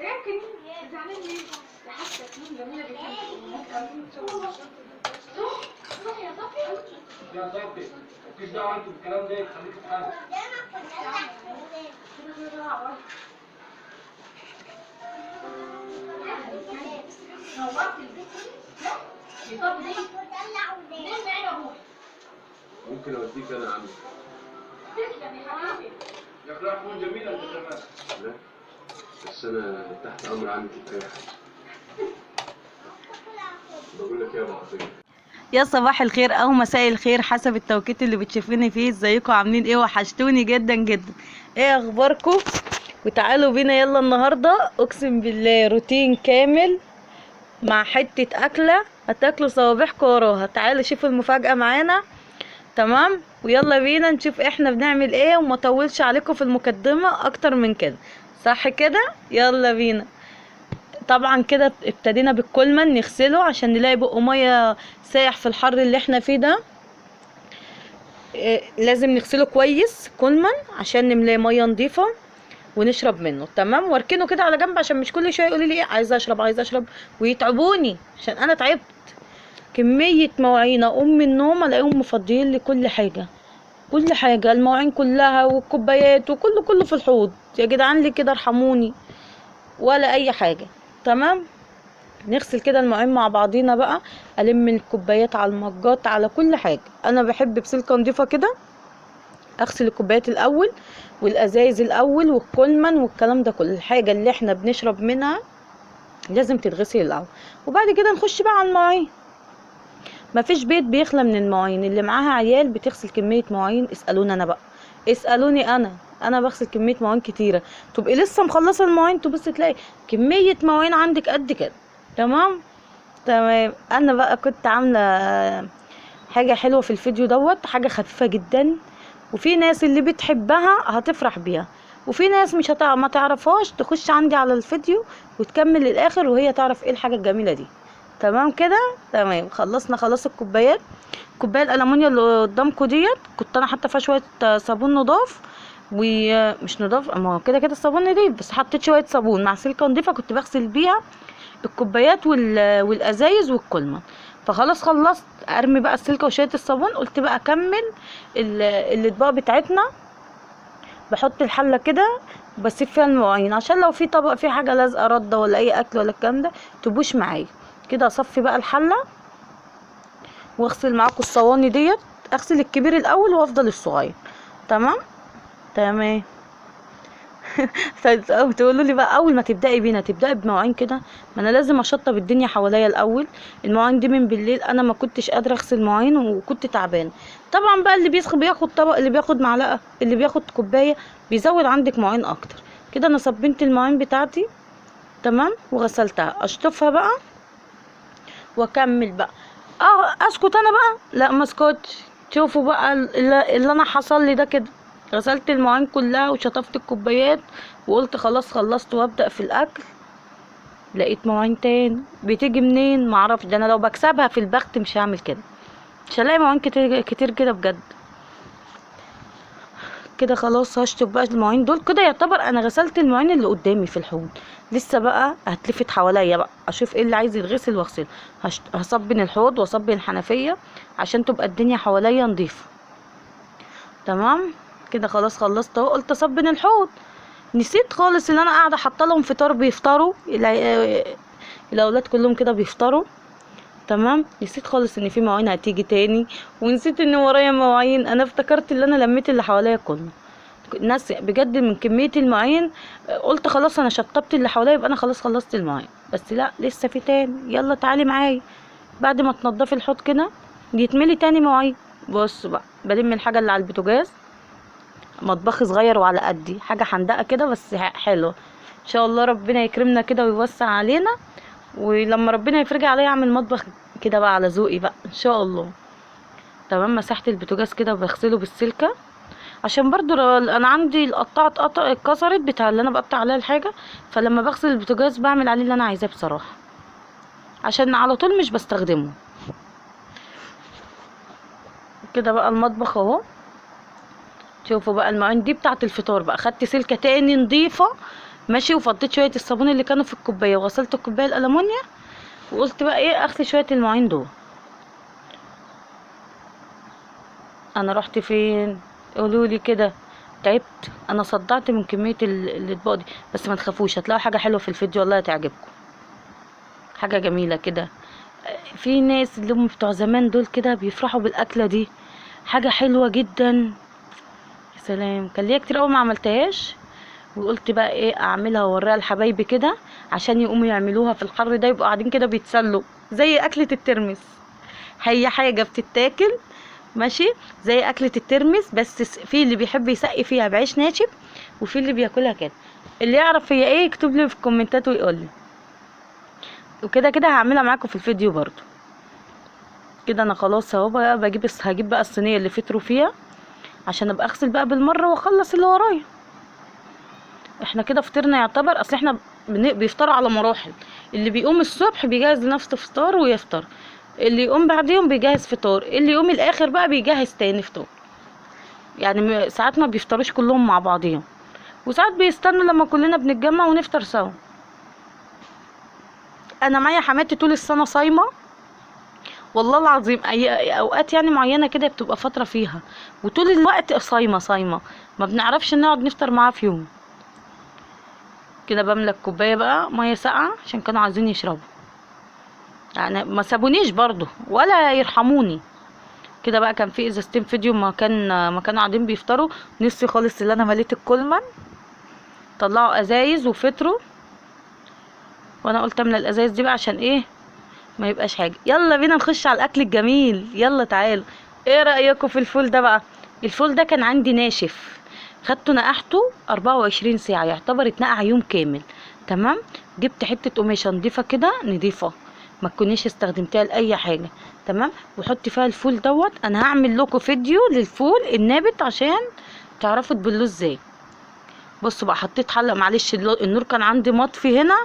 يا صاحبي مفيش دعوه انتوا بالكلام ده، خليكوا في حالك. ممكن اوديك انا يا عم. يا اخي راح تكون جميله انت كمان. لا بس انا تحت امر عندي في اي حاجه. بقول لك يا ابو عطيه. يا صباح الخير او مساء الخير حسب التوقيت اللي بتشوفوني فيه. ازيكم عاملين ايه؟ وحشتوني جدا جدا. ايه اخباركم؟ وتعالوا بينا يلا النهارده اقسم بالله روتين كامل مع حته اكله هتاكلوا صوابعكم وراها. تعالوا شوفوا المفاجاه معانا. تمام، ويلا بينا نشوف احنا بنعمل ايه وما اطولش عليكم في المقدمه اكتر من كده، صح كده؟ يلا بينا. طبعا كده ابتدينا بالكولمن نغسله عشان نلاقي بقه ميه سايح في الحر اللي احنا فيه ده. لازم نغسله كويس كولمن عشان نملاه ميه نظيفه ونشرب منه. تمام، واركنه كده على جنب عشان مش كل شويه يقولوا لي ايه عايزه اشرب عايزه اشرب ويتعبوني، عشان انا تعبت. كميه مواعين اقوم من النوم الاقيهم مفضيين لي كل حاجه، كل حاجه، المواعين كلها والكوبايات وكله في الحوض. يا جدعان ليه كده؟ ارحموني. ولا اي حاجه. تمام، نغسل كده المواعين مع بعضينا بقى. الم الكوبايات على المجات على كل حاجه. انا بحب بسلكه نضيفه كده اغسل الكوبايات الاول والازايز الاول والكولمن والكلام ده. كل الحاجه اللي احنا بنشرب منها لازم تتغسل الاول، وبعد كده نخش بقى على المواعين. مفيش بيت بيخلى من المواعين. اللي معاها عيال بتغسل كميه مواعين اسالوني انا بقى، اسالوني انا بغسل كميه مواعين كتيره. تبقي لسه مخلصه المواعين تبص تلاقي كميه مواعين عندك قد كده. تمام. تمام، انا بقى كنت عامله حاجه حلوه في الفيديو دوت، حاجه خفيفه جدا، وفي ناس اللي بتحبها هتفرح بيها، وفي ناس مش ما تعرفهاش تخش عندي على الفيديو وتكمل للاخر وهي تعرف ايه الحاجه الجميله دي. تمام كده. تمام، خلصنا خلاص الكوبايات. الكوبايه الالومنيا اللي قدامكم ديت كنت انا حاطه فيها شويه صابون نضاف، ومش نضاف ما هو كده كده الصابون نضيف، بس حطيت شويه صابون مع سلكه نضيفه كنت بغسل بيها الكوبايات والازايز والكولمن. فخلاص خلصت ارمي بقى السلكه وشويه الصابون. قلت بقى اكمل الاطباق بتاعتنا. بحط الحله كده وبسيب فيها المواعين عشان لو في طبق فيه حاجه لازقه رده ولا اي اكل ولا الكلام ده تبوش معايا. كده اصفي بقى الحله واغسل معاكم الصواني ديت. اغسل الكبير الاول وافضل الصغير. تمام. تمام. تقولوا لي بقى اول ما تبداي بينا تبداي بمواعين كده؟ ما انا لازم اشطب الدنيا حواليا الاول. المواعين دي من بالليل انا ما كنتش قادره اغسل مواعين وكنت تعبانه. طبعا بقى اللي بياخد طبق، اللي بياخد معلقه، اللي بياخد كوبايه، بيزود عندك مواعين اكتر. كده انا صبنت المواعين بتاعتي. تمام، وغسلتها. اشطفها بقى واكمل بقى. اسكت انا بقى؟ لا ما اسكتش. شوفوا بقى اللي انا حصل لي ده كده. غسلت المواعين كلها وشطفت الكوبايات وقلت خلاص خلصت وابدا في الاكل. لقيت مواعين تاني بتيجي منين معرفش. ده انا لو بكسبها في البخت مش هعمل كده، مش هلاقي مواعين كتير كتير كده بجد. كده خلاص هشطف بقى المواعين دول. كده يعتبر انا غسلت المواعين اللي قدامي في الحوض. لسه بقى هتلفت حواليا بقى اشوف ايه اللي عايز يتغسل واغسله. هصبن الحوض واصبن الحنفيه عشان تبقى الدنيا حواليا نظيفه. تمام. كده خلاص خلصت اهو. قلت اصبن الحوض، نسيت خالص ان انا قاعده حاطه لهم فطار بيفطروا. الاولاد كلهم كده بيفطروا. تمام، نسيت خالص ان في مواعين هتيجي تاني، ونسيت ان ورايا مواعين. انا افتكرت ان انا لميت اللي حواليا كله. ناس بجد من كميه المواعين. قلت خلاص انا شطبت اللي حواليا يبقى انا خلاص خلصت المواعين، بس لا لسه في تاني. يلا تعالي معايا. بعد ما تنضفي الحوض كده يتملي تاني مواعين. بص بقى بلم الحاجه اللي على البوتاجاز. مطبخ صغير وعلى قدي، حاجه حندقه كده بس حلوه. ان شاء الله ربنا يكرمنا كده ويوسع علينا، ولما ربنا يفرج عليا اعمل مطبخ كده بقى على ذوقي بقى ان شاء الله. تمام، مسحت البوتاجاز كده وبغسله بالسلكه عشان برضو انا عندي القطعه اتكسرت بتاع اللي انا بقطع عليها الحاجه. فلما بغسل البوتاجاز بعمل عليه اللي انا عايزاه بصراحه، عشان على طول مش بستخدمه. كده بقى المطبخ اهو. شوفوا بقى المواعين دي بتاعت الفطار بقى. خدت سلكه تاني نضيفه ماشي. وفضيت شويه الصابون اللي كانوا في الكوبايه وغسلت الكوبايه الالومنيا، وقلت بقى ايه اغسل شويه المواعين دول. انا رحت فين؟ قولوا لي كده. تعبت، انا صدعت من كميه الاطباق دي. بس ما تخافوش، هتلاقوا حاجه حلوه في الفيديو والله هتعجبكم، حاجه جميله كده. في ناس اللي هم بتوع زمان دول كده بيفرحوا بالاكله دي، حاجه حلوه جدا. يا سلام، كان ليا كتير قوي ما عملتهاش، وقلت بقى ايه اعملها واوريها لحبايبي كده عشان يقوموا يعملوها في الحر ده، يبقوا قاعدين كده بيتسلوا زي اكله الترمس. هي حاجه بتتاكل ماشي زي اكله الترمس، بس في اللي بيحب يسقي فيها بعيش ناشف، وفي اللي بياكلها كده. اللي يعرف هي ايه يكتب لي في الكومنتات ويقول لي. وكده كده هعملها معاكم في الفيديو برضو. كده انا خلاص اهو بقى هجيب بقى الصينيه اللي فطروا فيها عشان ابقى اغسل بقى بالمره واخلص اللي ورايا. احنا كده فطرنا يعتبر، اصل احنا بيفطروا على مراحل. اللي بيقوم الصبح بيجهز لنفسه فطار ويفطر، اللي يقوم بعديهم بيجهز فطار، اللي يقوم الاخر بقى بيجهز تاني فطار. يعني ساعات ما بيفطروش كلهم مع بعضيهم، وساعات بيستنوا لما كلنا بنتجمع ونفطر سوا. انا معايا حماتي طول السنه صايمه والله العظيم. اي اوقات يعني معينه كده بتبقى فتره فيها، وطول الوقت صايمه صايمه، ما بنعرفش نقعد نفطر معاها في يوم. كده بملى كوبايه بقى ميه ساقعه عشان كانوا عايزين يشربوا، يعني ما سابونيش برضو ولا يرحموني. كده بقى كان في ازازتين فيديو ما كانوا قاعدين بيفطروا، نسي خالص اللي انا مليت الكولمن. طلعوا ازايز وفطروا، وانا قلت املى الازايز دي بقى عشان ايه ما يبقاش حاجه. يلا بينا نخش على الاكل الجميل، يلا تعالوا. ايه رايكم في الفول ده بقى؟ الفول ده كان عندي ناشف، خدته نقعته 24 ساعه، يعتبر اتنقع يوم كامل. تمام. جبت حته قماشه نضيفه كده، نضيفه ما تكونيش استخدمتها لاي حاجه. تمام. وحطي فيها الفول دوت. انا هعمل لكم فيديو للفول النابت عشان تعرفوا تبلوه ازاي. بصوا بقى، حطيت حله، معلش النور كان عندي مطفي هنا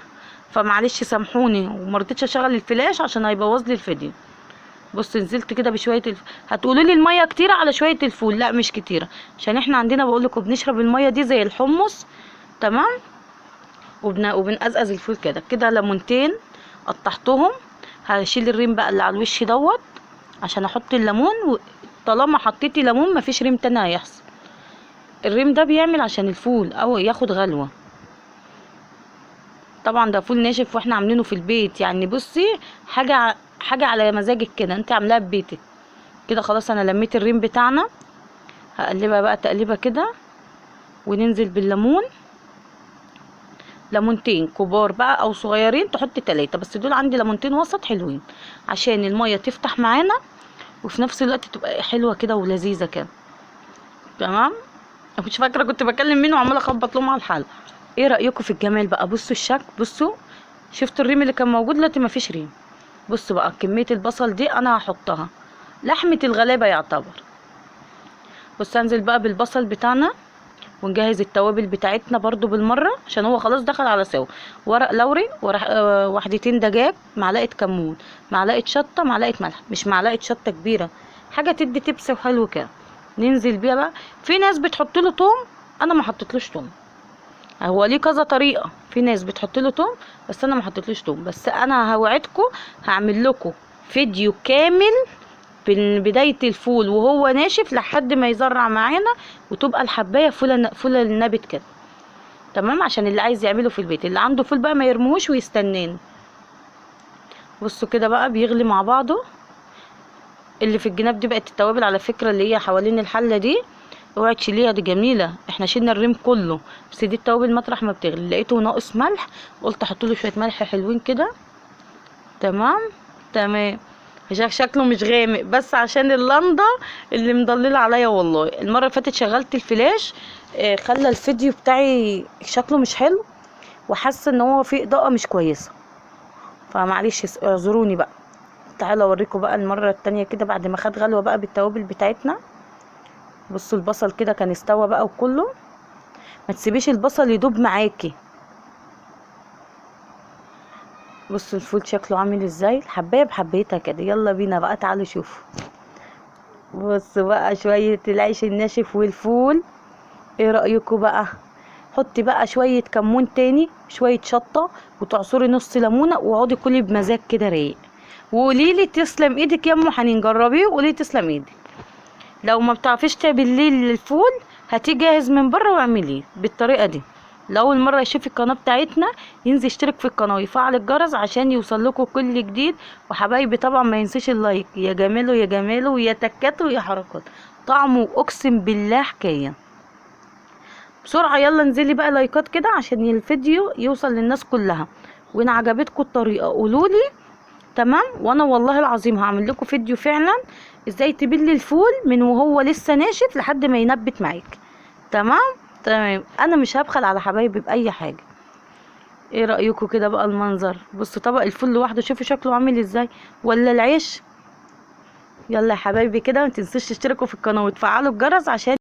فمعلش سامحوني، ومرضتش اشغل الفلاش عشان هيبوظ لي الفيديو. بص نزلت كده بشويه هتقولوا لي الميه كتيره على شويه الفول، لا مش كتيره، عشان احنا عندنا بقول لكم بنشرب الميه دي زي الحمص. تمام. وبنقزقز الفول كده. كده ليمونتين قطعتهم، هشيل الريم بقى اللي على الوش دوت عشان احط الليمون طالما حطيتي ليمون مفيش ريم تاني هيحصل. الريم ده بيعمل عشان الفول او ياخد غلوه. طبعا ده فول ناشف واحنا عاملينه في البيت، يعني بصي حاجه على مزاجك كده، انت عاملاها ببيتك. كده خلاص انا لميت الريم بتاعنا، هقلبها بقى تقليبه كده، وننزل بالليمون. ليمونتين كبار بقى او صغيرين تحطي 3، بس دول عندي ليمونتين وسط حلوين عشان الميه تفتح معانا وفي نفس الوقت تبقى حلوه كده ولذيذه كده. تمام. مش فاكره كنت بكلم مين وعماله اخبط لهم على الحلقه. ايه رايكم في الجمال بقى؟ بصوا الشكل، بصوا شفتوا الريم اللي كان موجود دلوقتي مفيش ريم. بصوا بقى كميه البصل دي انا هحطها لحمه الغلابه يعتبر. بص انزل بقى بالبصل بتاعنا، ونجهز التوابل بتاعتنا برضو بالمره عشان هو خلاص دخل على سوا. ورق لوري، وحدتين دجاج، معلقه كمون، معلقه شطه، معلقه ملح، مش معلقه شطه كبيره، حاجه تدي تبس وحلو كده. ننزل بيها بقى. في ناس بتحط له توم، انا ما حطيتلوش توم. هو ليه كذا طريقه، في ناس بتحط له توم بس انا ما حطيتلوش توم. بس انا هوعدكم هعمل لكم فيديو كامل من بدايه الفول وهو ناشف لحد ما يزرع معانا وتبقى الحبايه فوله النبت كده. تمام. عشان اللي عايز يعمله في البيت، اللي عنده فول بقى ما يرموش ويستناني. بصوا كده بقى بيغلي مع بعضه. اللي في الجناب دي بقت التوابل على فكره اللي هي حوالين الحله دي، اوعي تشيليها دي جميله. احنا شيلنا الريم كله، بس دي التوابل مطرح ما بتغلي لقيته ناقص ملح، قلت احط له شويه ملح حلوين كده. تمام. تمام. شكله مش غامق بس عشان اللمضه اللي مضلله عليا والله. المره اللي فاتت شغلت الفلاش خلى الفيديو بتاعي شكله مش حلو، وحاسه ان هو فيه اضاءه مش كويسه، فمعلش اعذروني بقى. تعالوا اوريكم بقى المره التانية كده بعد ما خد غلوه بقى بالتوابل بتاعتنا. بصوا البصل كده كان استوى بقى وكله، ما تسيبيش البصل يدوب معاكي. بصوا الفول شكله عامل ازاي، الحبايه بحبيتها كده. يلا بينا بقى تعالوا شوفوا. بصوا بقى شويه العيش الناشف والفول، ايه رايكم بقى؟ حطي بقى شويه كمون تاني، شويه شطه، وتعصري نص ليمونه، واقعدي كلي بمزاج كده رايق. وقوليلي تسلم ايدك يا ام حنين، جربيه وقولي تسلم ايدك. لو ما بتعرفيش تعملي الفول، هاتيه جاهز من بره واعمليه بالطريقه دي. لو اول مره يشوف القناه بتاعتنا، ينزل يشترك في القناه ويفعل الجرس عشان يوصل لكم كل جديد. وحبايبي طبعا ما ينسيش اللايك، يا جماله يا جماله يا تكاته يا حركات، طعمه اقسم بالله حكايه. بسرعه يلا انزلي بقى لايكات كده عشان الفيديو يوصل للناس كلها. وان عجبتكم الطريقه قولولي، تمام. وانا والله العظيم هعمل لكم فيديو فعلا ازاي تبلي الفول من وهو لسه ناشف لحد ما ينبت معاك. تمام تمام. انا مش هبخل على حبايبي باي حاجه. ايه رايكم كده بقى المنظر؟ بصوا طبق الفول لوحده، شوفوا شكله عامل ازاي، ولا العيش. يلا يا حبايبي كده، ما تنسوش تشتركوا في القناه وتفعلوا الجرس عشان